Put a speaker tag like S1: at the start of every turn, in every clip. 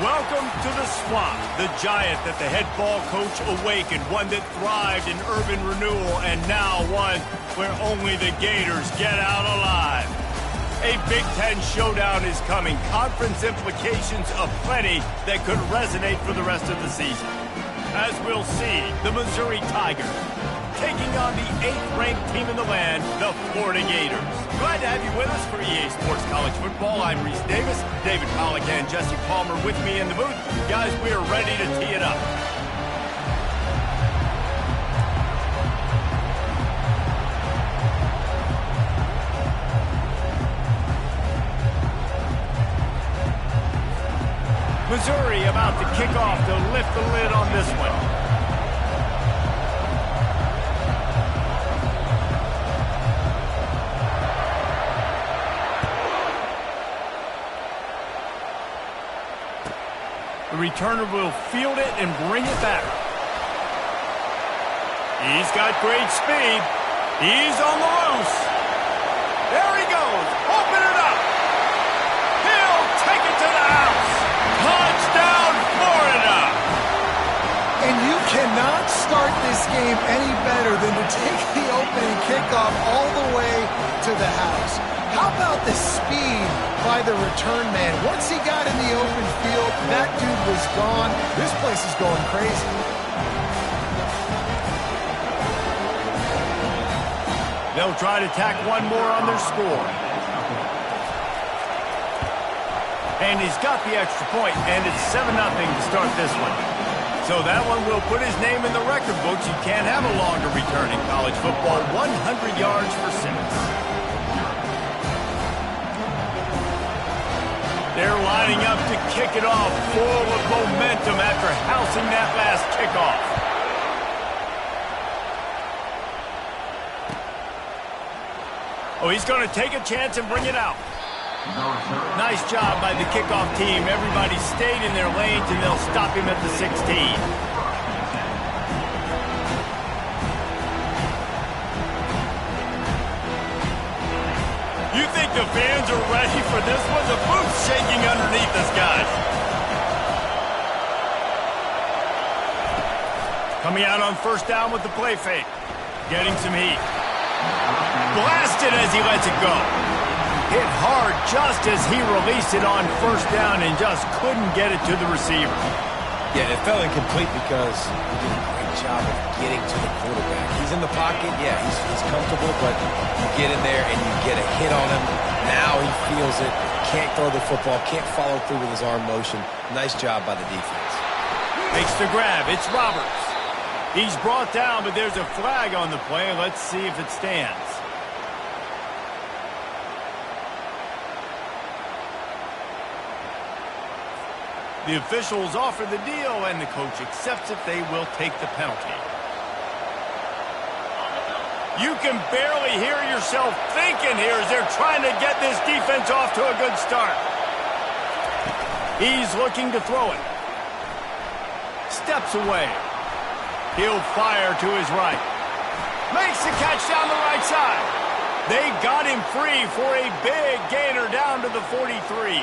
S1: Welcome to the swamp, the giant that the head ball coach awakened, one that thrived in urban renewal, and now one where only the Gators get out alive. A Big Ten showdown is coming, conference implications aplenty that could resonate for the rest of the season. As we'll see, the Missouri Tigers taking on the 8th-ranked team in the land, the Florida Gators. Glad to have you with us for EA Sports College Football. I'm Reese Davis, David Pollack and Jesse Palmer with me in the booth. Guys, we are ready to tee it up. Missouri about to kick off to lift the lid on this one. The returner will field it and bring it back. He's got great speed. He's on the loose. There he goes. Open it up. He'll take it to the house. Touchdown, Florida.
S2: And you cannot start this game any better than to take the opening kickoff all the way to the house. How about the speed by the return man? Once he got in the open field, that dude was gone. This place is going crazy.
S1: They'll try to tack one more on their score. And he's got the extra point, and it's 7-0 to start this one. So that one will put his name in the record books. You can't have a longer return in college football. 100 yards for 6. They're lining up to kick it off, full of momentum after housing that last kickoff. Oh, he's going to take a chance and bring it out. Nice job by the kickoff team. Everybody stayed in their lanes, and they'll stop him at the 16. You think the fans are ready for this one? The boot's shaking underneath us, guys. Coming out on first down with the play fake. Getting some heat. Blasted as he lets it go. Hit hard just as he released it on first down and just couldn't get it to the receiver.
S3: Yeah, it fell incomplete because he did a great job of getting to the quarterback. He's in the pocket, yeah, he's comfortable, but you get in there and you get a hit on him. Now he feels it, can't throw the football, can't follow through with his arm motion. Nice job by the defense.
S1: Makes the grab. It's Roberts. He's brought down, but there's a flag on the play. Let's see if it stands. The officials offer the deal, and the coach accepts it. They will take the penalty. You can barely hear yourself thinking here as they're trying to get this defense off to a good start. He's looking to throw it. Steps away. He'll fire to his right. Makes the catch down the right side. They got him free for a big gainer down to the 43.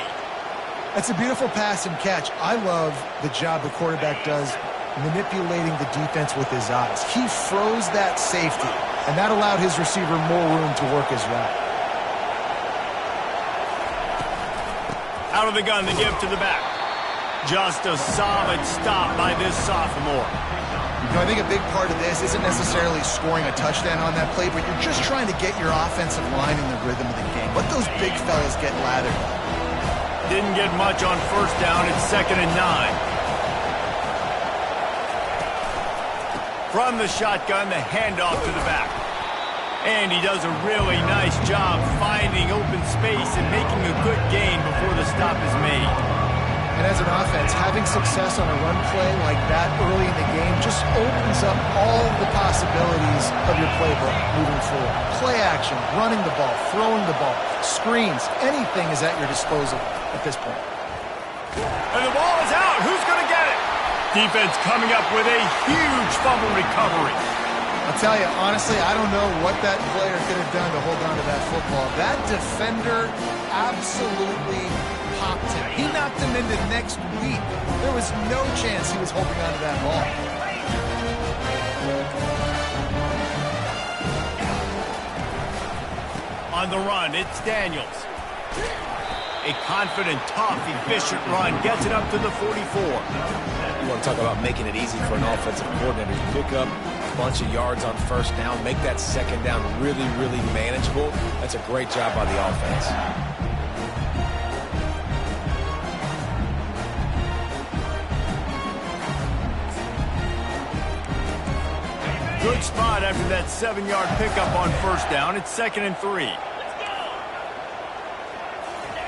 S2: That's a beautiful pass and catch. I love the job the quarterback does manipulating the defense with his eyes. He froze that safety, and that allowed his receiver more room to work his route.
S1: Out of the gun, the give to the back. Just a solid stop by this sophomore.
S2: You know, I think a big part of this isn't necessarily scoring a touchdown on that play, but you're just trying to get your offensive line in the rhythm of the game. Let those big fellas get lathered up.
S1: Didn't get much on first down. It's 2nd and 9. From the shotgun, the handoff to the back. And he does a really nice job finding open space and making a good gain before the stop is made.
S2: And as an offense, having success on a run play like that early in the game just opens up all the possibilities of your playbook moving forward. Play action, running the ball, throwing the ball, screens, anything is at your disposal at this point.
S1: And the ball is out. Who's going to get it? Defense coming up with a huge fumble recovery.
S2: I'll tell you, honestly, I don't know what that player could have done to hold on to that football. That defender absolutely popped him. He knocked him into next week. There was no chance he was holding on to that ball.
S1: On the run, it's Daniels. A confident, tough, efficient run gets it up to the 44.
S3: You want to talk about making it easy for an offensive coordinator. You pick up a bunch of yards on first down, make that second down really, really manageable. That's a great job by the offense.
S1: Good spot after that 7-yard pickup on first down. It's 2nd and 3.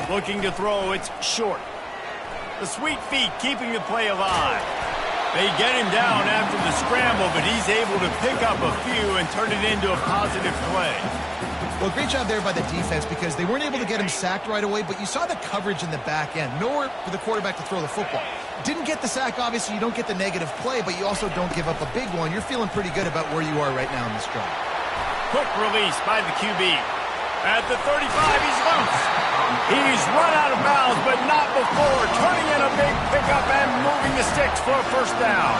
S1: Looking to throw, it's short. The sweet feet keeping the play alive. They get him down after the scramble, but he's able to pick up a few and turn it into a positive play.
S2: Well, great job there by the defense because they weren't able to get him sacked right away, but you saw the coverage in the back end. Nowhere for the quarterback to throw the football. Didn't get the sack, obviously. You don't get the negative play, but you also don't give up a big one. You're feeling pretty good about where you are right now in this drive.
S1: Quick release by the QB. At the 35, he's loose. He's run out of bounds, but not before turning in a big pickup and moving the sticks for a first down.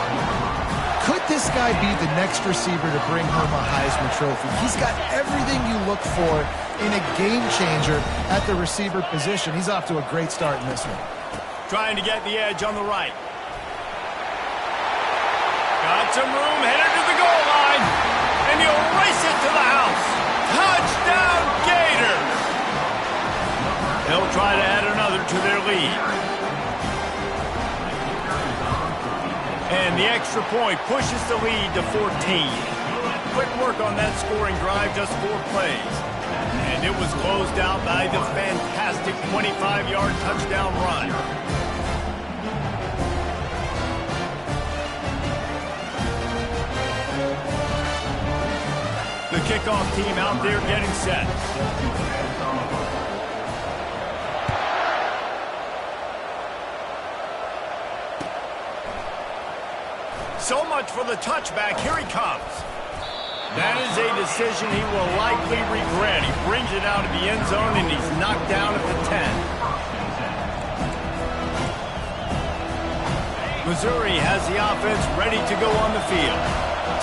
S2: Could this guy be the next receiver to bring home a Heisman Trophy? He's got everything you look for in a game changer at the receiver position. He's off to a great start in this one.
S1: Trying to get the edge on the right. Got some room, headed to the goal line, and he'll race it to the house. Touchdown, Gators! They'll try to add another to their lead. And the extra point pushes the lead to 14. Quick work on that scoring drive, just 4 plays. And it was closed out by the fantastic 25-yard touchdown run. The kickoff team out there getting set. So much for the touchback. Here he comes. That is a decision he will likely regret. He brings it out of the end zone, and he's knocked down at the 10. Missouri has the offense ready to go on the field.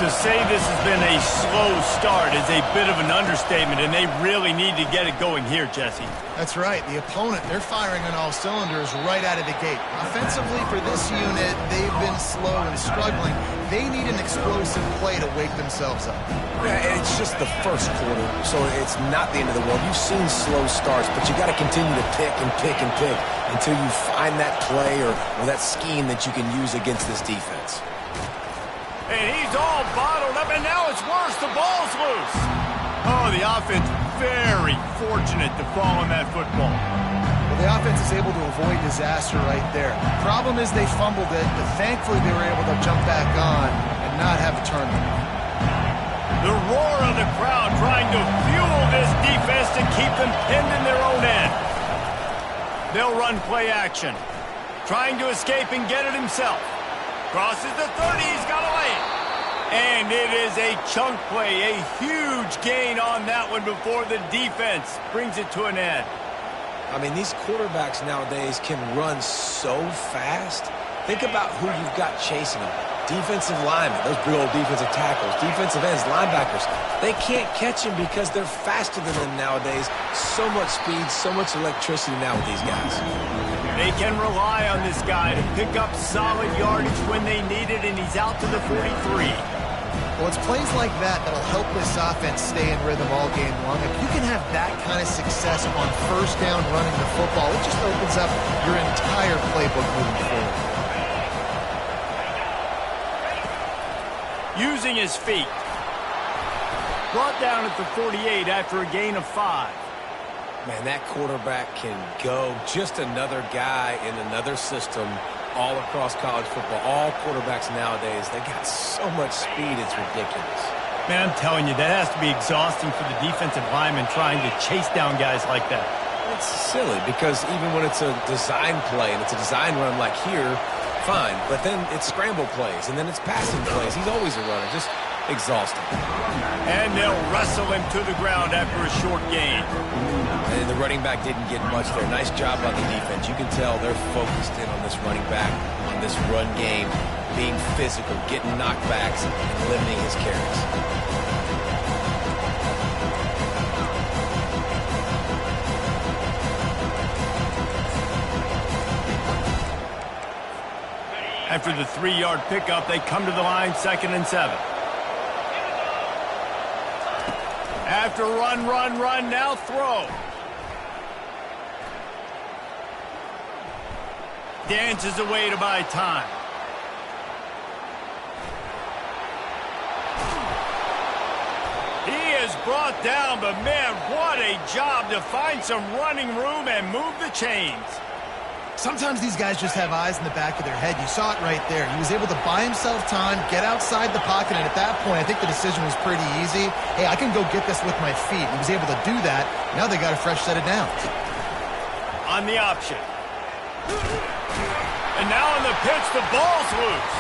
S1: To say this has been a slow start is a bit of an understatement, and they really need to get it going here, Jesse.
S2: That's right. The opponent, they're firing on all cylinders right out of the gate. Offensively for this unit, they've been slow and struggling. They need an explosive play to wake themselves up.
S3: Yeah, and it's just the first quarter, so it's not the end of the world. You've seen slow starts, but you got to continue to pick and pick and pick until you find that play or that scheme that you can use against this defense.
S1: And he's all bottled up, and now it's worse. The ball's loose. Oh, the offense very fortunate to fall on that football.
S2: Well, the offense is able to avoid disaster right there. Problem is they fumbled it, but thankfully they were able to jump back on and not have a turnover.
S1: The roar of the crowd trying to fuel this defense to keep them pinned in their own end. They'll run play action. Trying to escape and get it himself. Crosses the 30, he's got to lay it. And it is a chunk play, a huge gain on that one before the defense brings it to an end.
S3: I mean, these quarterbacks nowadays can run so fast. Think about who you've got chasing them. Defensive linemen, those big old defensive tackles, defensive ends, linebackers. They can't catch them because they're faster than them nowadays. So much speed, so much electricity now with these guys.
S1: They can rely on this guy to pick up solid yardage when they need it, and he's out to the 43.
S2: Well, it's plays like that that'll help this offense stay in rhythm all game long. If you can have that kind of success on first down running the football, it just opens up your entire playbook moving forward.
S1: Using his feet. Brought down at the 48 after a gain of 5.
S3: Man, that quarterback can go. Just another guy in another system all across college football. All quarterbacks nowadays, they got so much speed, it's ridiculous.
S1: Man, I'm telling you, that has to be exhausting for the defensive lineman trying to chase down guys like that.
S3: It's silly because even when it's a design play and it's a design run like here, fine. But then it's scramble plays and then it's passing plays. He's always a runner. Just exhausting.
S1: And they'll wrestle him to the ground after a short gain.
S3: And the running back didn't get much there. Nice job on the defense. You can tell they're focused in on this running back, on this run game, being physical, getting knockbacks, and limiting his carries.
S1: After the 3-yard pickup, they come to the line, 2nd and 7. After run, now throw. Dances away to buy time. He is brought down, but man, what a job to find some running room and move the chains.
S2: Sometimes these guys just have eyes in the back of their head. You saw it right there. He was able to buy himself time, get outside the pocket, and at that point, I think the decision was pretty easy. Hey, I can go get this with my feet. He was able to do that. Now they got a fresh set of downs.
S1: On the option. And now on the pitch, the ball's loose.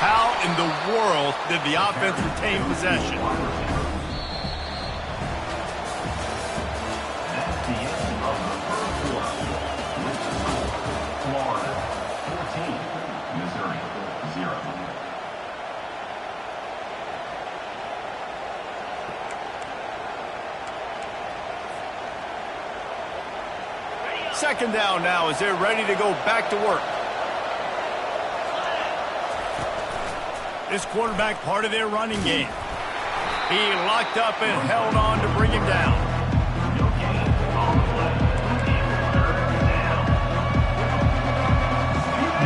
S1: How in the world did the offense retain possession? Second down now as they're ready to go back to work. This quarterback part of their running game. He locked up and held on to bring him down.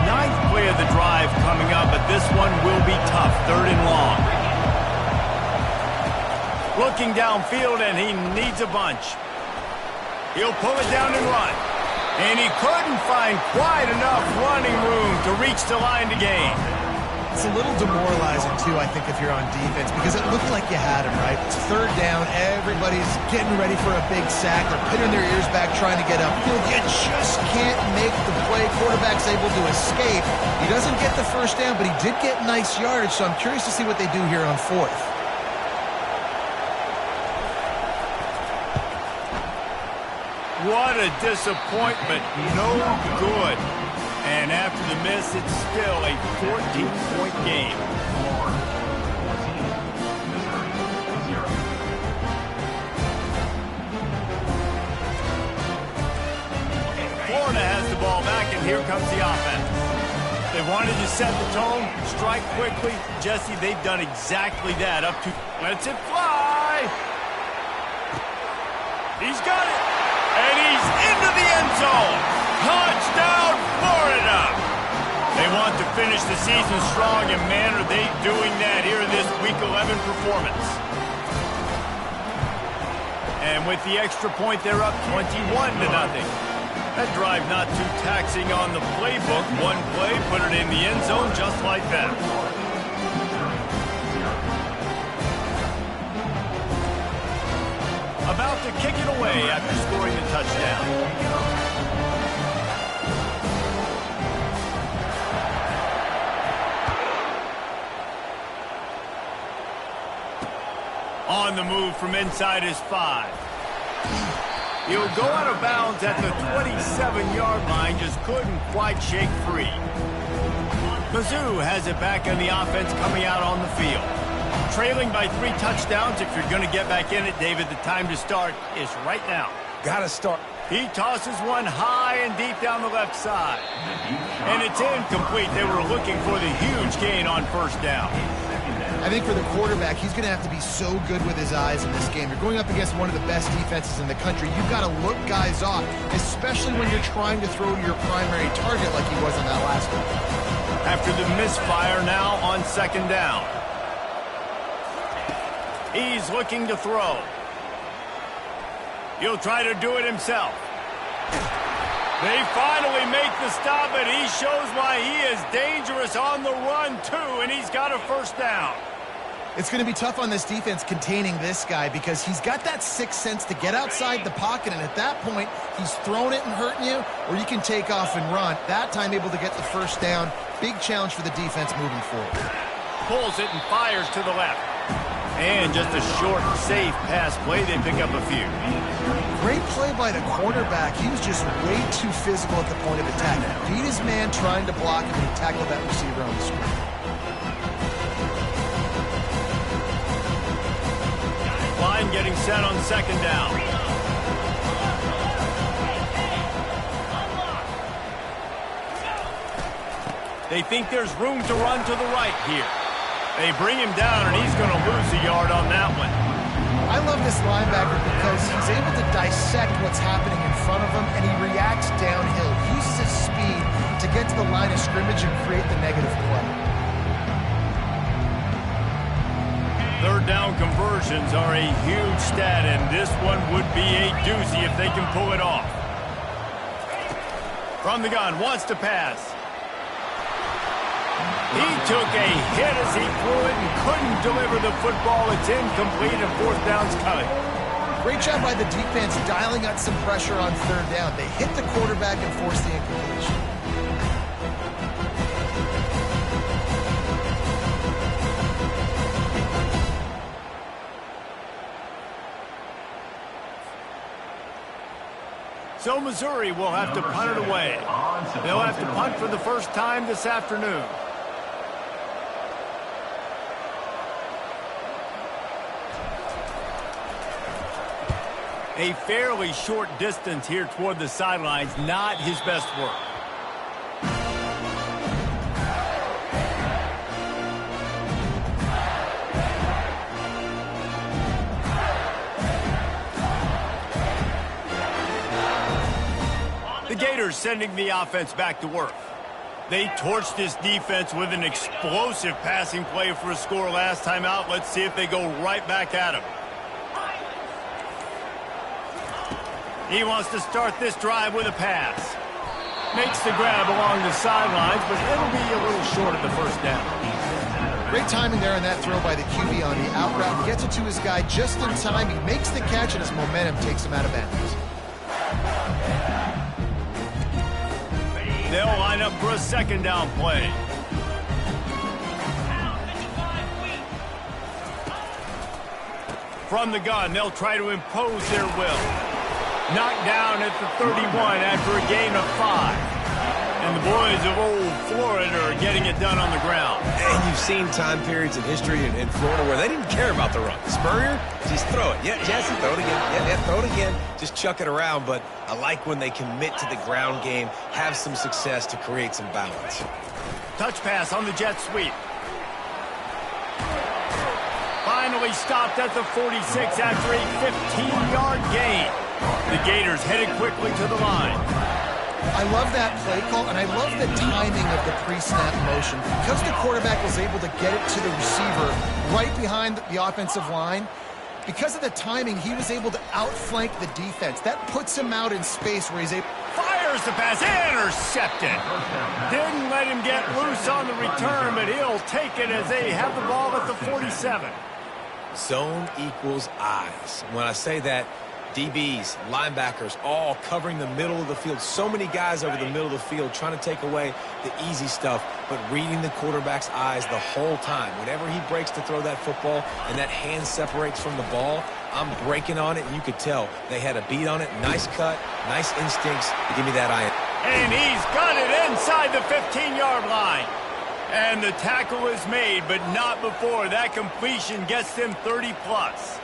S1: Ninth play of the drive coming up, but this one will be tough. 3rd and long. Looking downfield, and he needs a bunch. He'll pull it down and run. And he couldn't find quite enough running room to reach the line to gain.
S2: It's a little demoralizing, too, I think, if you're on defense, because it looked like you had him, right? It's 3rd down. Everybody's getting ready for a big sack. They're pinning their ears back trying to get upfield. You just can't make the play. Quarterback's able to escape. He doesn't get the 1st down, but he did get nice yardage, so I'm curious to see what they do here on 4th.
S1: What a disappointment. No good. And after the miss, it's still a 14-point game. Florida has the ball back, and here comes the offense. They wanted to set the tone, strike quickly. Jesse, they've done exactly that up to... Lets it fly. He's got it. And he's into the end zone. Touchdown, Florida. They want to finish the season strong, and man, are they doing that here in this Week 11 performance. And with the extra point, they're up 21-0. That drive not too taxing on the playbook. One play, put it in the end zone just like that. About to kick it away after scoring the touchdown. On the move from inside his 5. He'll go out of bounds at the 27-yard line, just couldn't quite shake free. Mizzou has it back on the offense coming out on the field. Trailing by 3 touchdowns. If you're going to get back in it, David, the time to start is right now.
S3: Gotta start.
S1: He tosses one high and deep down the left side. And it's incomplete. They were looking for the huge gain on 1st down.
S2: I think for the quarterback, he's going to have to be so good with his eyes in this game. You're going up against one of the best defenses in the country. You've got to look guys off, especially when you're trying to throw to your primary target like he was in that last one.
S1: After the misfire, now on 2nd down. He's looking to throw. He'll try to do it himself. They finally make the stop, and he shows why he is dangerous on the run, too, and he's got a 1st down.
S2: It's going to be tough on this defense containing this guy because he's got that 6th sense to get outside the pocket, and at that point, he's throwing it and hurting you, or you can take off and run. That time able to get the 1st down. Big challenge for the defense moving forward.
S1: Pulls it and fires to the left. And just a short, safe pass play, they pick up a few.
S2: Great play by the cornerback. He was just way too physical at the point of attack. He beat his man trying to block him, and he tackled that receiver on the screen.
S1: Line getting set on second down. They think there's room to run to the right here. They bring him down, and he's going to lose a yard on that one.
S2: I love this linebacker because he's able to dissect what's happening in front of him, and he reacts downhill. He uses his speed to get to the line of scrimmage and create the negative play.
S1: Third down conversions are a huge stat, and this one would be a doozy if they can pull it off. From the gun, wants to pass. He took a hit as he threw it and couldn't deliver the football. It's incomplete, and fourth down's coming.
S2: Great job by the defense dialing out some pressure on third down. They hit the quarterback and forced the incompletion.
S1: So Missouri will have to punt it away. They'll have to punt for the first time this afternoon. A fairly short distance here toward the sidelines, not his best work. The Gators sending the offense back to work. They torched this defense with an explosive passing play for a score last time out. Let's see if they go right back at him. He wants to start this drive with a pass. Makes the grab along the sidelines, but it'll be a little short of the first down.
S2: Great timing there on that throw by the QB on the out route. He gets it to his guy just in time. He makes the catch, and his momentum takes him out of bounds.
S1: They'll line up for a second down play. From the gun, they'll try to impose their will. Knocked down at the 31 after a gain of 5. And the boys of old Florida are getting it done on the ground.
S3: And you've seen time periods in history in Florida where they didn't care about the run. Spurrier, just throw it. Yeah, Jesse, throw it again. Yeah, throw it again. Just chuck it around. But I like when they commit to the ground game, have some success to create some balance.
S1: Touch pass on the jet sweep. Finally stopped at the 46 after a 15-yard gain. The Gators headed quickly to the line.
S2: I love that play call, and I love the timing of the pre-snap motion. Because the quarterback was able to get it to the receiver right behind the offensive line, because of the timing, he was able to outflank the defense. That puts him out in space where he's able...
S1: Fires the pass, intercepted. Didn't let him get loose on the return, but he'll take it as they have the ball at the 47.
S3: Zone equals eyes. When I say that, DBs, linebackers, all covering the middle of the field. So many guys over the middle of the field trying to take away the easy stuff, but reading the quarterback's eyes the whole time. Whenever he breaks to throw that football and that hand separates from the ball, I'm breaking on it, and you could tell they had a beat on it. Nice cut, nice instincts. Give me that eye.
S1: And he's got it inside the 15-yard line. And the tackle is made, but not before that completion gets them 30-plus.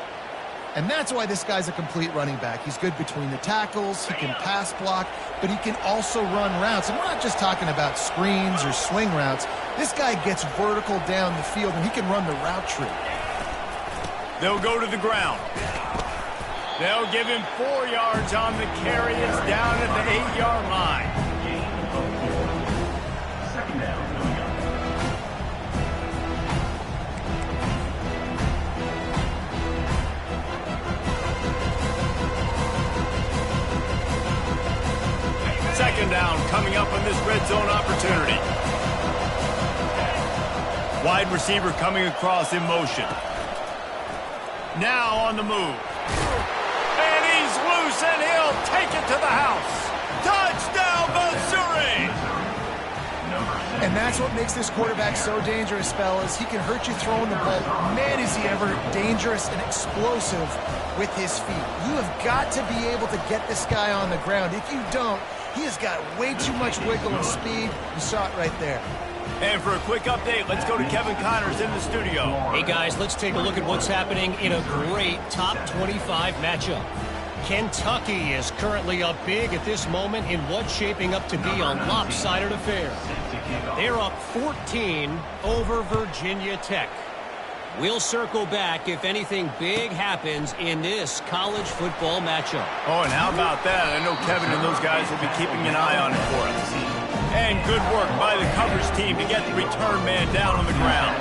S2: And that's why this guy's a complete running back. He's good between the tackles, he can pass block, but he can also run routes. And we're not just talking about screens or swing routes. This guy gets vertical down the field, and he can run the route tree.
S1: They'll go to the ground. They'll give him 4 yards on the carry. It's down at the 8-yard line.
S4: Second down.
S1: Second down coming up on this red zone opportunity. Wide receiver coming across in motion. Now on the move. And he's loose, and he'll take it to the house. Touchdown, Missouri!
S4: Number
S2: And that's what makes this quarterback so dangerous, fellas. He can hurt you throwing the ball. Man, is he ever dangerous and explosive with his feet. You have got to be able to get this guy on the ground. If you don't, he has got way too much wiggle and speed. You saw it right there.
S1: And for a quick update, let's go to Kevin Connors in the studio.
S4: Hey, guys, let's take a look at what's happening in a great top 25 matchup. Kentucky is currently up big at this moment in what's shaping up to be a lopsided affair. They're up 14 over Virginia Tech. We'll circle back if anything big happens in this college football matchup.
S1: Oh, and how about that? I know Kevin and those guys will be keeping an eye on it for us. And good work by the coverage team to get the return man down on the ground.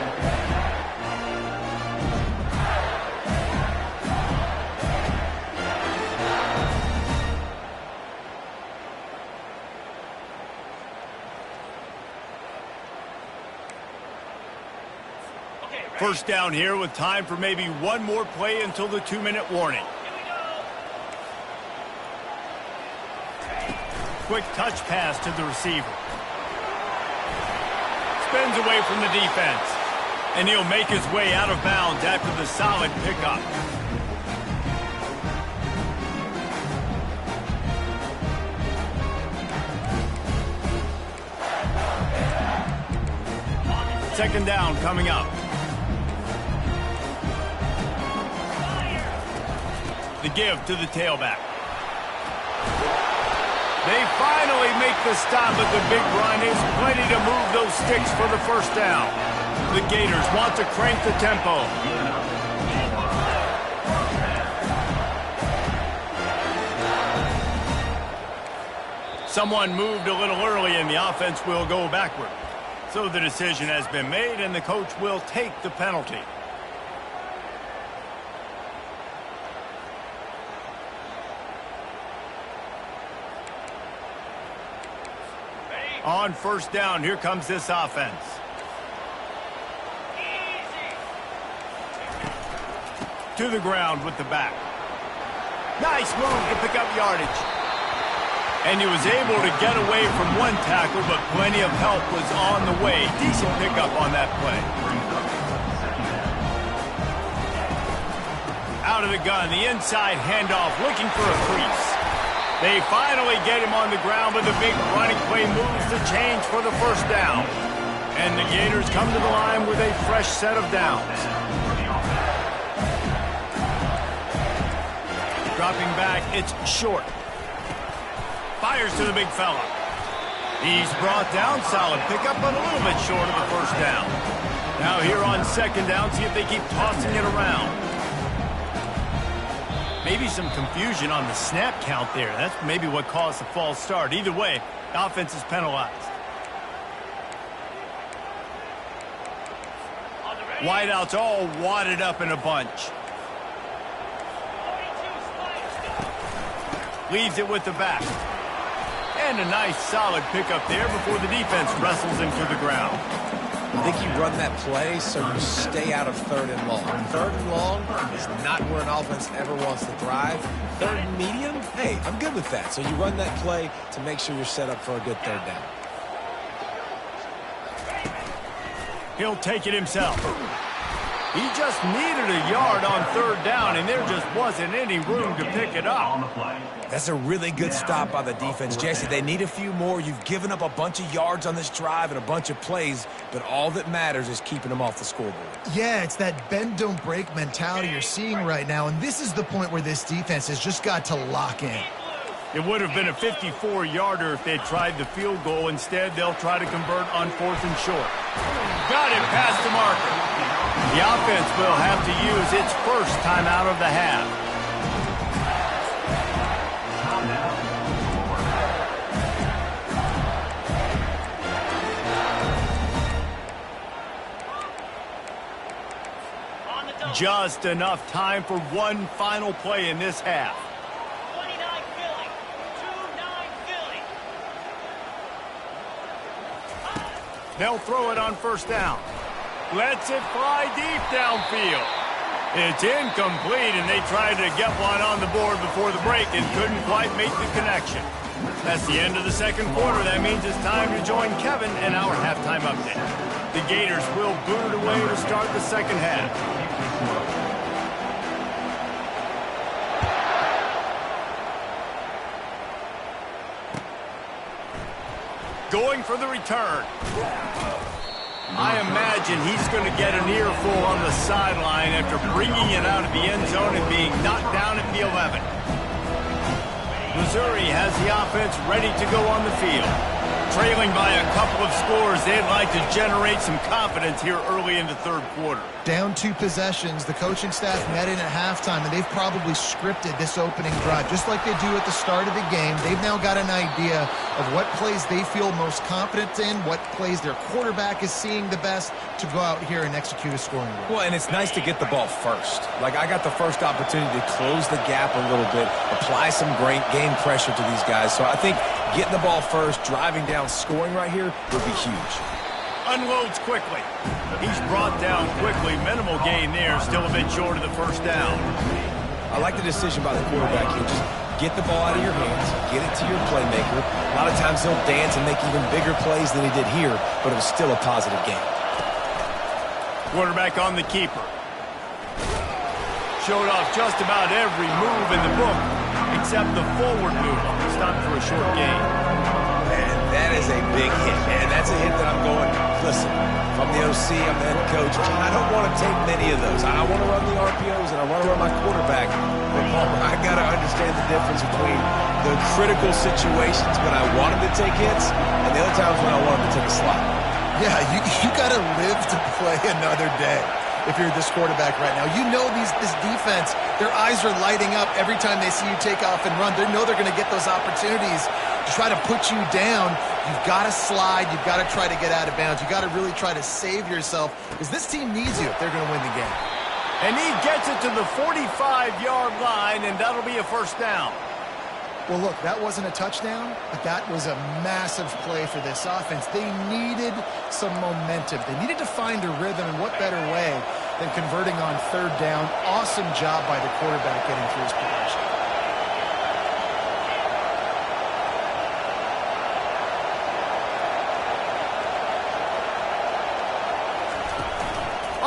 S1: First down here with time for maybe one more play until the 2-minute warning. Quick touch pass to the receiver. Spins away from the defense. And he'll make his way out of bounds after the solid pickup. Second down coming up. The give to the tailback. They finally make the stop at the big run. Is plenty to move those sticks for the first down. The Gators want to crank the tempo. Someone moved a little early and the offense will go backward. So the decision has been made and the coach will take the penalty. On first down, here comes this offense. To the ground with the back. Nice move to pick up yardage. And he was able to get away from one tackle, but plenty of help was on the way. Decent pickup on that play. Out of the gun, the inside handoff, looking for a crease. They finally get him on the ground, but the big running play moves the chains for the first down. And the Gators come to the line with a fresh set of downs. Dropping back, it's short. Fires to the big fella. He's brought down, solid pickup, but a little bit short of the first down. Now here on second down, see if they keep tossing it around. Maybe some confusion on the snap count there. That's maybe what caused the false start. Either way, the offense is penalized. Wideouts all wadded up in a bunch. Leaves it with the back. And a nice solid pickup there before the defense wrestles him to the ground.
S3: I think you run that play so you stay out of third and long. Third and long is not where an offense ever wants to thrive. Third and medium, hey, I'm good with that. So you run that play to make sure you're set up for a good third down.
S1: He'll take it himself. He just needed a yard on third down, and there just wasn't any room to pick it up.
S3: That's a really good stop by the defense, Jesse. They need a few more. You've given up a bunch of yards on this drive and a bunch of plays, but all that matters is keeping them off the scoreboard.
S2: Yeah, it's that bend, don't break mentality you're seeing right now, and this is the point where this defense has just got to lock in.
S1: It would have been a 54-yarder if they tried the field goal. Instead, they'll try to convert on fourth and short. Got it past the marker. The offense will have to use its first timeout of the half. Just enough time for one final play in this half.
S4: 29 Philly. 2-9 Philly.
S1: They'll throw it on first down. Lets it fly deep downfield. It's incomplete, and they tried to get one on the board before the break and couldn't quite make the connection. That's the end of the second quarter. That means it's time to join Kevin and our halftime update. The Gators will boot it away to start the second half. Going for the return. I imagine he's going to get an earful on the sideline after bringing it out of the end zone and being knocked down at the 11. Missouri has the offense ready to go on the field. Trailing by a couple of scores, they'd like to generate some confidence here early in the third quarter.
S2: Down 2 possessions, the coaching staff met in at halftime, and they've probably scripted this opening drive. Just like they do at the start of the game, they've now got an idea of what plays they feel most confident in, what plays their quarterback is seeing the best to go out here and execute a scoring run.
S3: Well, and it's nice to get the ball first. Like, I got the first opportunity to close the gap a little bit, apply some great game pressure to these guys. So I think getting the ball first, driving down, scoring right here would be huge.
S1: Unloads quickly. He's brought down quickly. Minimal gain there. Still a bit short of the first down.
S3: I like the decision by the quarterback here. Just get the ball out of your hands, get it to your playmaker. A lot of times he'll dance and make even bigger plays than he did here, but it was still a positive game.
S1: Quarterback on the keeper. Showed off just about every move in the book, except the forward move. Stopped for a short gain.
S3: Man, that is a big hit, man. That's a hit that I'm going, listen, from the OC, I'm the head coach. I don't want to take many of those. I want to run the RPOs, and I want to run my quarterback. But, Palmer, I got to understand the difference between the critical situations when I want him to take hits and the other times when I want him to take a slot.
S2: Yeah, you got to live to play another day if you're this quarterback right now. You know this defense, their eyes are lighting up every time they see you take off and run. They know they're going to get those opportunities to try to put you down. You've got to slide. You've got to try to get out of bounds. You've got to really try to save yourself because this team needs you if they're going to win the game.
S1: And he gets it to the 45-yard line, and that'll be a first down.
S2: Well, look, that wasn't a touchdown, but that was a massive play for this offense. They needed some momentum. They needed to find a rhythm, and what better way than converting on third down. Awesome job by the quarterback getting through his progression.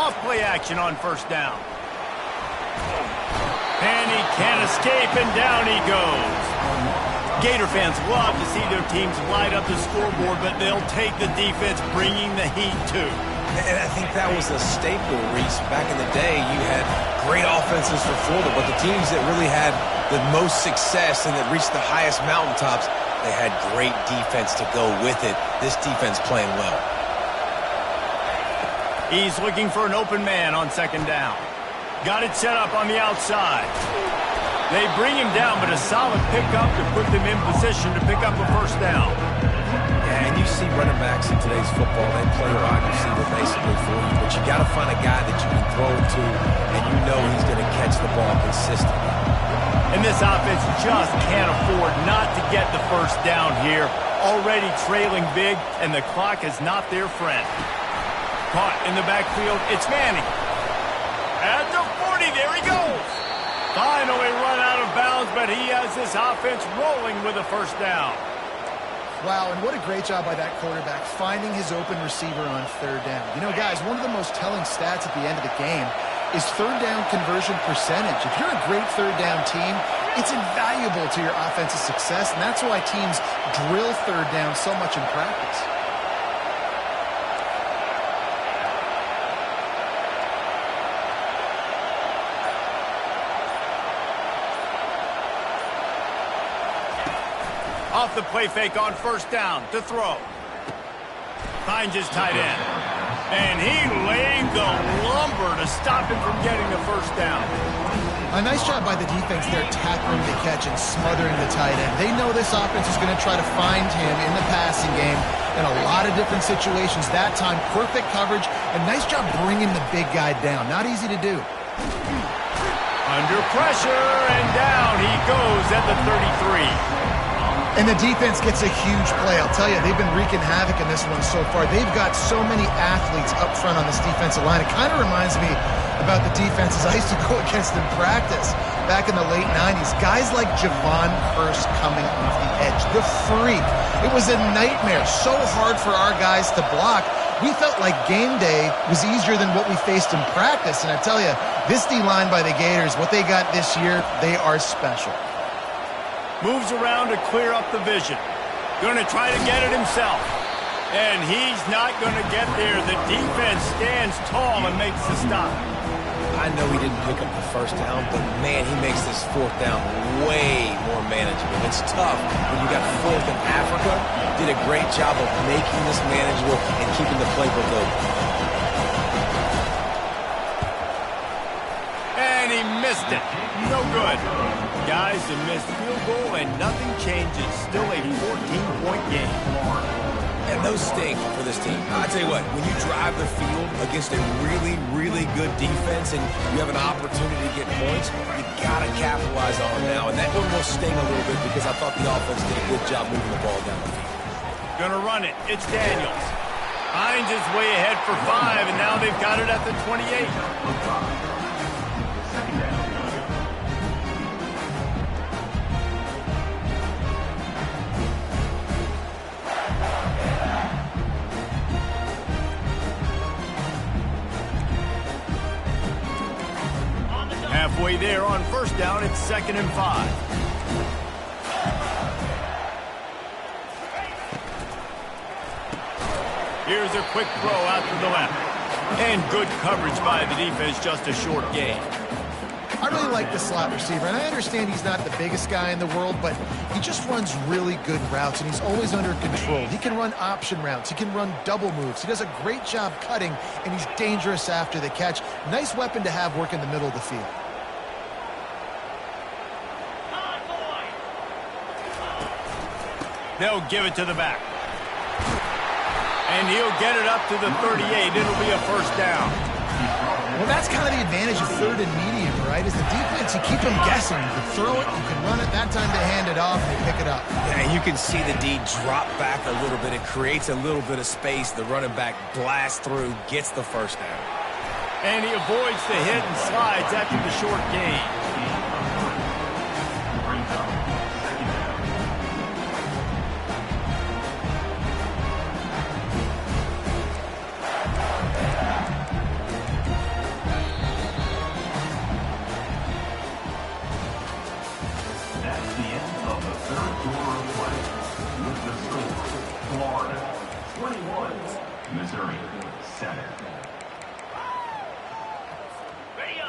S1: Off play action on first down. And he can't escape, and down he goes. Gator fans love to see their teams light up the scoreboard, but they'll take the defense bringing the heat too.
S3: And I think that was a staple, Reese. Back in the day, you had great offenses for Florida, but the teams that really had the most success and that reached the highest mountaintops, they had great defense to go with it. This defense playing well.
S1: He's looking for an open man on second down. Got it set up on the outside. They bring him down, but a solid pickup to put them in position to pick up a first down.
S3: Yeah, and you see running backs in today's football, they play wide receiver basically for you, but you got to find a guy that you can throw it to, and you know he's going to catch the ball consistently.
S1: And this offense just can't afford not to get the first down here. Already trailing big, and the clock is not their friend. Caught in the backfield, it's Manning. At the 40, there he goes. Finally run out of bounds, but he has this offense rolling with a first down.
S2: Wow, and what a great job by that quarterback finding his open receiver on third down. You know, guys, one of the most telling stats at the end of the game is third down conversion percentage. If you're a great third down team, it's invaluable to your offensive success, and that's why teams drill third down so much in practice.
S1: Off the play fake on first down to throw. Finds his tight end. And he laid the lumber to stop him from getting the first down.
S2: A nice job by the defense there tackling the catch and smothering the tight end. They know this offense is going to try to find him in the passing game in a lot of different situations. That time, perfect coverage. A nice job bringing the big guy down. Not easy to do.
S1: Under pressure, and down he goes at the 33.
S2: And the defense gets a huge play. I'll tell you, they've been wreaking havoc in this one so far. They've got so many athletes up front on this defensive line. It kind of reminds me about the defenses I used to go against in practice back in the late 90s. Guys like Javon Curse coming off the edge. The freak. It was a nightmare. So hard for our guys to block. We felt like game day was easier than what we faced in practice. And I tell you, this D-line by the Gators, what they got this year, they are special.
S1: Moves around to clear up the vision. Going to try to get it himself. And he's not going to get there. The defense stands tall and makes the stop.
S3: I know he didn't pick up the first down, but, man, he makes this fourth down way more manageable. It's tough when you got fourth in Africa. Did a great job of making this manageable and keeping the playbook open.
S1: And he missed it. No good. Guys, a missed field goal and nothing changes. Still a 14-point game.
S3: And those stink for this team. I tell you what, when you drive the field against a really, really good defense and you have an opportunity to get points, you got to capitalize on them now. And that one will sting a little bit because I thought the offense did a good job moving the ball down the field.
S1: Gonna run it. It's Daniels. Hines is way ahead for 5, and now they've got it at the 28. Halfway there on first down, it's 2nd and 5. Here's a quick throw out to the left. And good coverage by the defense, just a short gain.
S2: I really like the slot receiver, and I understand he's not the biggest guy in the world, but he just runs really good routes, and he's always under control. He can run option routes. He can run double moves. He does a great job cutting, and he's dangerous after the catch. Nice weapon to have work in the middle of the field.
S1: They'll give it to the back. And he'll get it up to the 38. It'll be a first down.
S2: Well, that's kind of the advantage of 3rd and medium, right? Is the defense, you keep them guessing. You can throw it, you can run it. That time they hand it off and they pick it up.
S3: Yeah, you can see the D drop back a little bit. It creates a little bit of space. The running back blasts through, gets the first down.
S1: And he avoids the hit and slides after the short gain.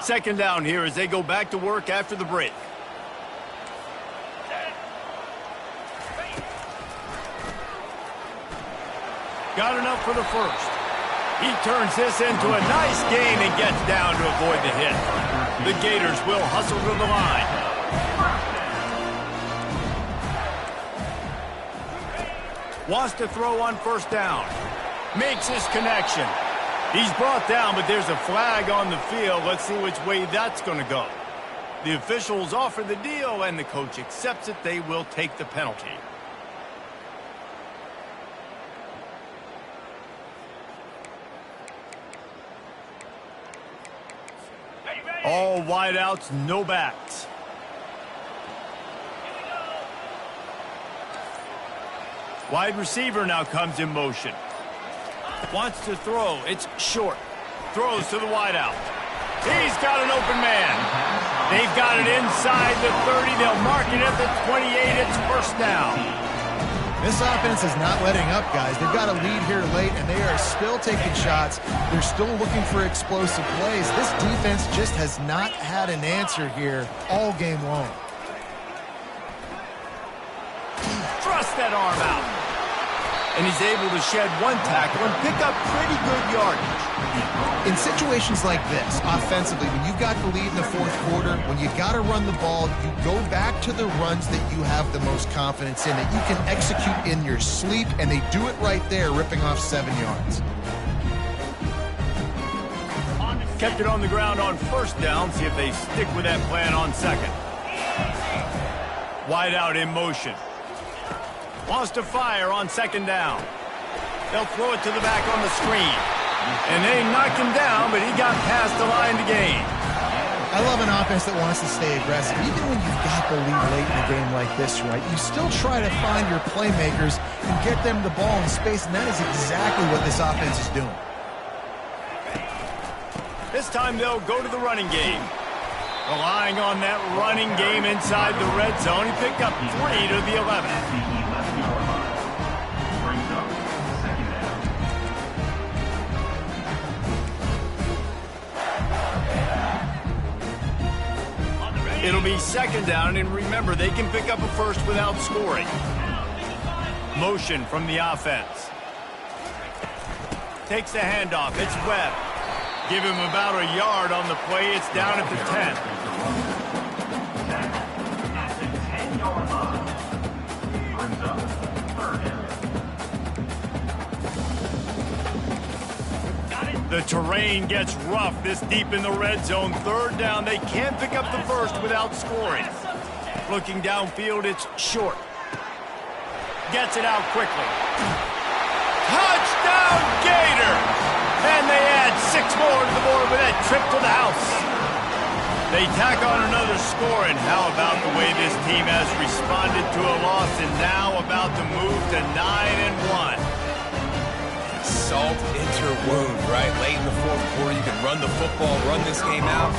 S1: Second down here as they go back to work after the break. Got enough for the first. He turns this into a nice gain and gets down to avoid the hit. The Gators will hustle to the line. Wants to throw on first down. Makes his connection. He's brought down, but there's a flag on the field. Let's see which way that's going to go. The officials offer the deal, and the coach accepts it. They will take the penalty. All wideouts, no backs. Wide receiver now comes in motion. Wants to throw. It's short. Throws to the wideout. He's got an open man. They've got it inside the 30. They'll mark it at the 28. It's first down.
S2: This offense is not letting up, guys. They've got a lead here late, and they are still taking shots. They're still looking for explosive plays. This defense just has not had an answer here all game long.
S1: Thrust that arm out. And he's able to shed one tackle and pick up pretty good yardage.
S2: In situations like this, offensively, when you've got the lead in the fourth quarter, when you got to run the ball, you go back to the runs that you have the most confidence in, that you can execute in your sleep, and they do it right there, ripping off 7 yards.
S1: Kept it on the ground on first down. See if they stick with that plan on second. Wide out in motion. Wants to fire on second down. They'll throw it to the back on the screen. And they knocked him down, but he got past the line to gain.
S2: I love an offense that wants to stay aggressive. Even when you've got the lead late in a game like this, right, you still try to find your playmakers and get them the ball in space, and that is exactly what this offense is doing.
S1: This time they'll go to the running game. Relying on that running game inside the red zone. He picked up 3 to the 11. It'll be second down, and remember, they can pick up a first without scoring. Motion from the offense. Takes the handoff. It's Webb. Give him about a yard on the play. It's down at the 10. The terrain gets rough this deep in the red zone. Third down, they can't pick up the first without scoring. Looking downfield, it's short. Gets it out quickly. Touchdown, Gators! And they add 6 more to the board with that trip to the house. They tack on another score, and how about the way this team has responded to a loss and now about to move to 9-1.
S3: Salt into her wound, right? Late in the fourth quarter, you can run the football, run this game out.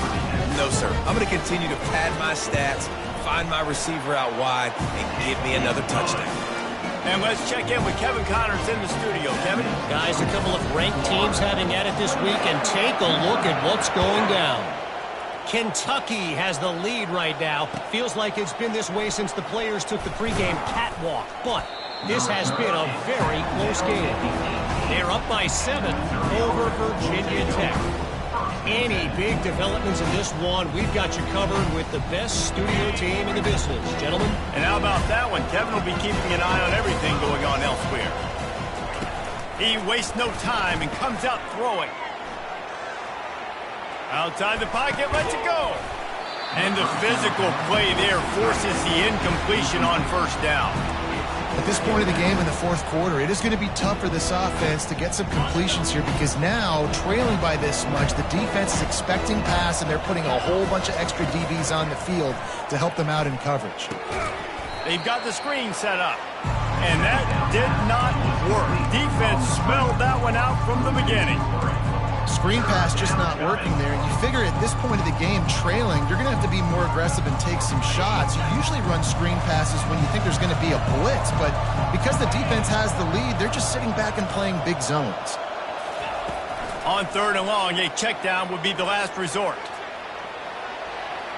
S3: No, sir. I'm going to continue to pad my stats, find my receiver out wide, and give me another touchdown.
S1: And let's check in with Kevin Connors in the studio. Kevin?
S4: Guys, a couple of ranked teams having at it this week, and take a look at what's going down. Kentucky has the lead right now. Feels like it's been this way since the players took the pregame catwalk, but this has been a very close game. They're up by 7 over Virginia Tech. Any big developments in this one, we've got you covered with the best studio team in the business. Gentlemen?
S1: And how about that one? Kevin will be keeping an eye on everything going on elsewhere. He wastes no time and comes out throwing. Outside the pocket, lets it go. And the physical play there forces the incompletion on first down.
S2: At this point of the game in the fourth quarter, it is going to be tough for this offense to get some completions here because now, trailing by this much, the defense is expecting pass, and they're putting a whole bunch of extra DBs on the field to help them out in coverage.
S1: They've got the screen set up, and that did not work. Defense smelled that one out from the beginning.
S2: Screen pass just not working there, and you figure at this point of the game, trailing, you're going to have to be more aggressive and take some shots. You usually run screen passes when you think there's going to be a blitz, but because the defense has the lead, they're just sitting back and playing big zones.
S1: On 3rd and long, a check down would be the last resort.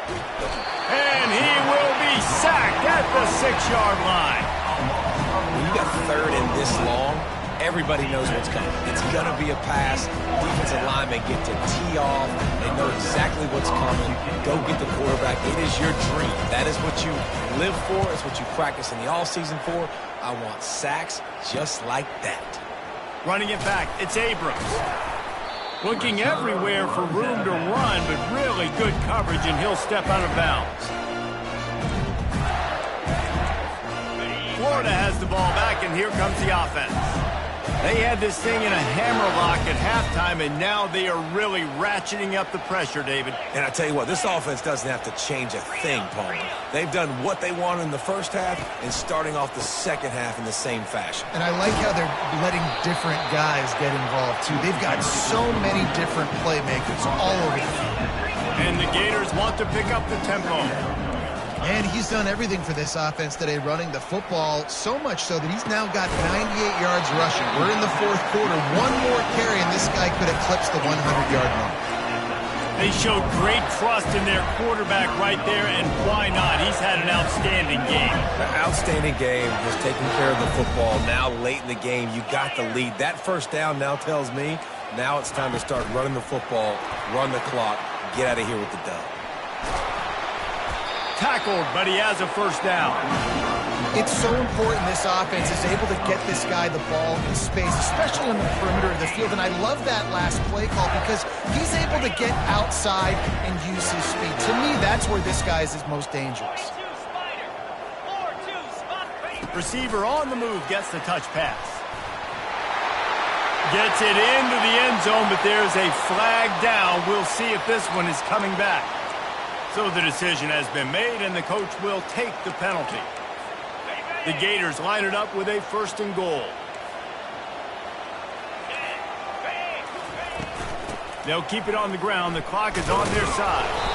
S1: And he will be sacked at the 6-yard line.
S3: When you got 3rd and this long, everybody knows what's coming. It's going to be a pass. Defensive linemen get to tee off. They know exactly what's coming. Go get the quarterback. It is your dream. That is what you live for. It's what you practice in the offseason for. I want sacks just like that.
S1: Running it back, it's Abrams. Looking everywhere for room to run, but really good coverage, and he'll step out of bounds. Florida has the ball back, and here comes the offense. They had this thing in a hammerlock at halftime, and now they are really ratcheting up the pressure, David.
S3: And I tell you what, this offense doesn't have to change a thing, Palmer. They've done what they wanted in the first half and starting off the second half in the same fashion.
S2: And I like how they're letting different guys get involved, too. They've got so many different playmakers all over the field.
S1: And the Gators want to pick up the tempo.
S2: And he's done everything for this offense today, running the football, so much so that he's now got 98 yards rushing. We're in the fourth quarter. One more carry, and this guy could eclipse the 100-yard mark.
S1: They showed great trust in their quarterback right there, and why not? He's had an outstanding game.
S3: An outstanding game, just taking care of the football. Now, late in the game, you got the lead. That first down now tells me now it's time to start running the football, run the clock, get out of here with the dub.
S1: Tackled, but he has a first down.
S2: It's so important this offense is able to get this guy the ball in space, especially on the perimeter of the field. And I love that last play call because he's able to get outside and use his speed. To me, that's where this guy is his most dangerous.
S1: Receiver on the move gets the touch pass. Gets it into the end zone, but there's a flag down. We'll see if this one is coming back. So the decision has been made, and the coach will take the penalty. The Gators line it up with a 1st and goal. They'll keep it on the ground. The clock is on their side.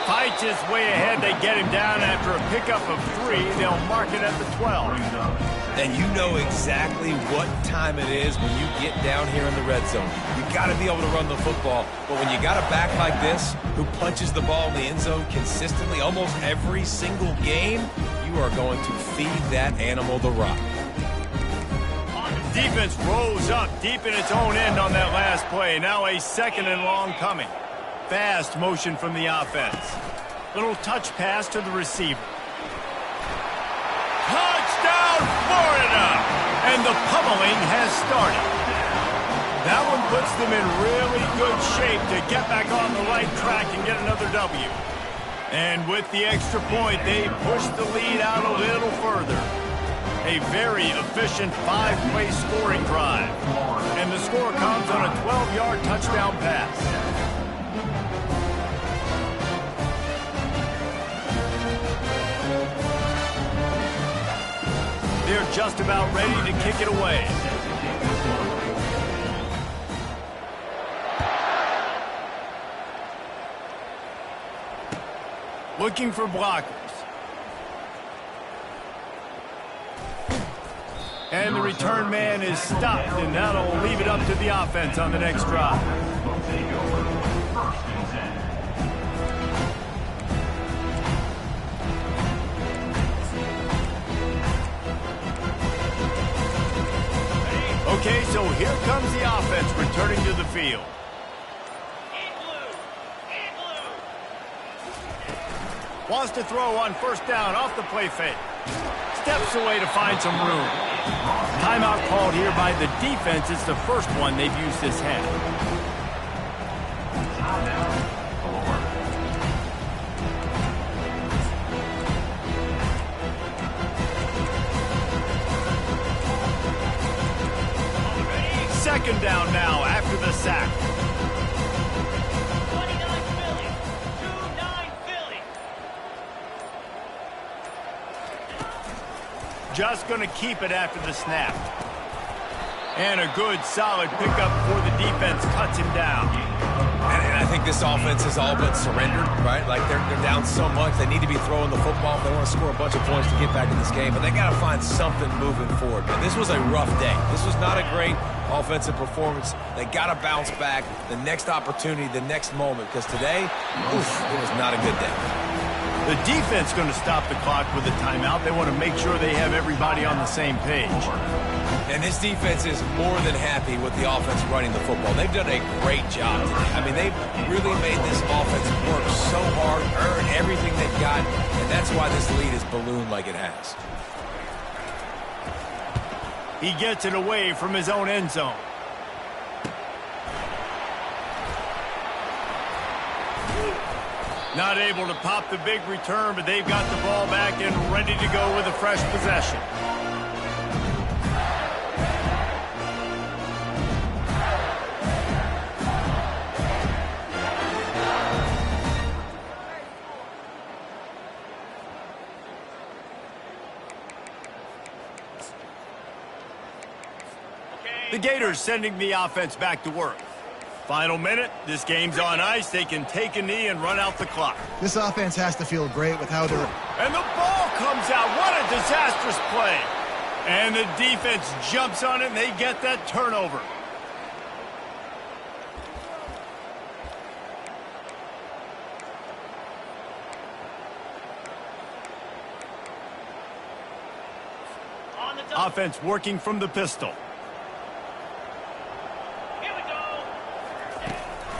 S1: Fights his way ahead. They get him down after a pickup of 3. They'll mark it at the 12.
S3: And you know exactly what time it is when you get down here in the red zone. You got to be able to run the football. But when you got a back like this who punches the ball in the end zone consistently almost every single game, you are going to feed that animal the rock.
S1: Defense rose up deep in its own end on that last play. Now a 2nd and long coming. Fast motion from the offense. Little touch pass to the receiver. Touchdown, Florida! And the pummeling has started. That one puts them in really good shape to get back on the right track and get another W. And with the extra point, they push the lead out a little further. A very efficient 5-play scoring drive. And the score comes on a 12-yard touchdown pass. They're just about ready to kick it away. Looking for blockers. And the return man is stopped, and that'll leave it up to the offense on the next drive. Okay, so here comes the offense returning to the field. Wants to throw on 1st down off the play fake. Steps away to find some room. Timeout called here by the defense. It's the first one they've used this half. Second down now after the sack.
S5: 29 Philly. 2-9 Philly.
S1: Just going to keep it after the snap. And a good, solid pickup before the defense cuts him down.
S3: And I think this offense is all but surrendered, right? Like they're down so much. They need to be throwing the football if they want to score a bunch of points to get back in this game. But they got to find something moving forward. Man, this was a rough day. This was not a great offensive performance. They got to bounce back. The next opportunity, the next moment. Because today, it was not a good day.
S1: The defense going to stop the clock with a timeout. They want to make sure they have everybody on the same page.
S3: And this defense is more than happy with the offense running the football. They've done a great job today. I mean, they've really made this offense work so hard, earn everything they've got, and that's why this lead is ballooned like it has.
S1: He gets it away from his own end zone. Not able to pop the big return, but they've got the ball back and ready to go with a fresh possession. The Gators sending the offense back to work. Final minute, this game's on ice. They can take a knee and run out the clock.
S6: This offense has to feel great with how they're...
S1: And the ball comes out. What a disastrous play. And the defense jumps on it, and they get that turnover. Offense working from the pistol.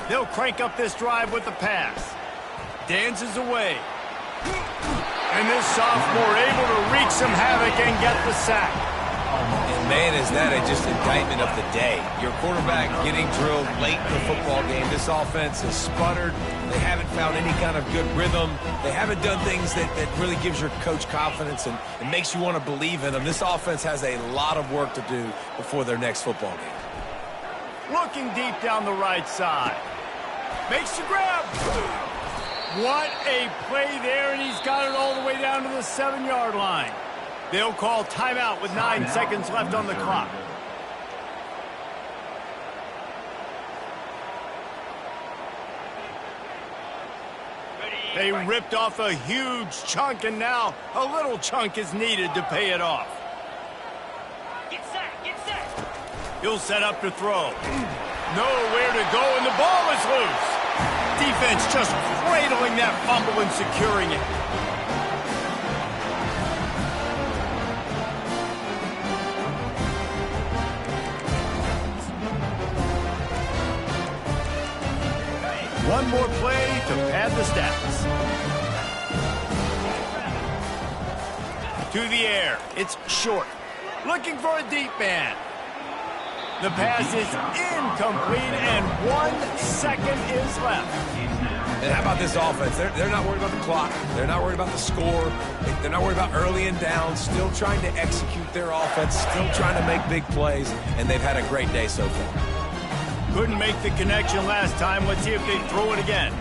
S1: They'll crank up this drive with the pass. Dances away. And this sophomore able to wreak some havoc and get the sack.
S3: And Man, is that just indictment of the day. Your quarterback getting drilled late in the football game. This offense has sputtered. They haven't found any kind of good rhythm. They haven't done things that really gives your coach confidence and makes you want to believe in them. This offense has a lot of work to do before their next football game.
S1: Looking deep down the right side. Makes the grab. What a play there, and he's got it all the way down to the 7-yard line. They'll call timeout with 9 seconds left on the clock. They ripped off a huge chunk, and now a little chunk is needed to pay it off.
S5: Get set, get set.
S1: He'll set up to throw. Nowhere to go, and the ball is loose. Defense just cradling that fumble and securing it. One more play to pad the stats. To the air. It's short. Looking for a deep man. The pass is incomplete, and 1 second is left.
S3: And how about this offense? They're not worried about the clock. They're not worried about the score. They're not worried about early and down. Still trying to execute their offense. Still trying to make big plays, and they've had a great day so far.
S1: Couldn't make the connection last time. Let's see if they throw it again.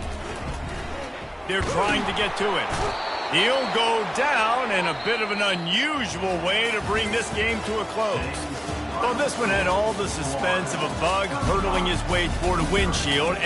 S1: They're trying to get to it. He'll go down in a bit of an unusual way to bring this game to a close. Well, this one had all the suspense of a bug hurtling his way toward a windshield, and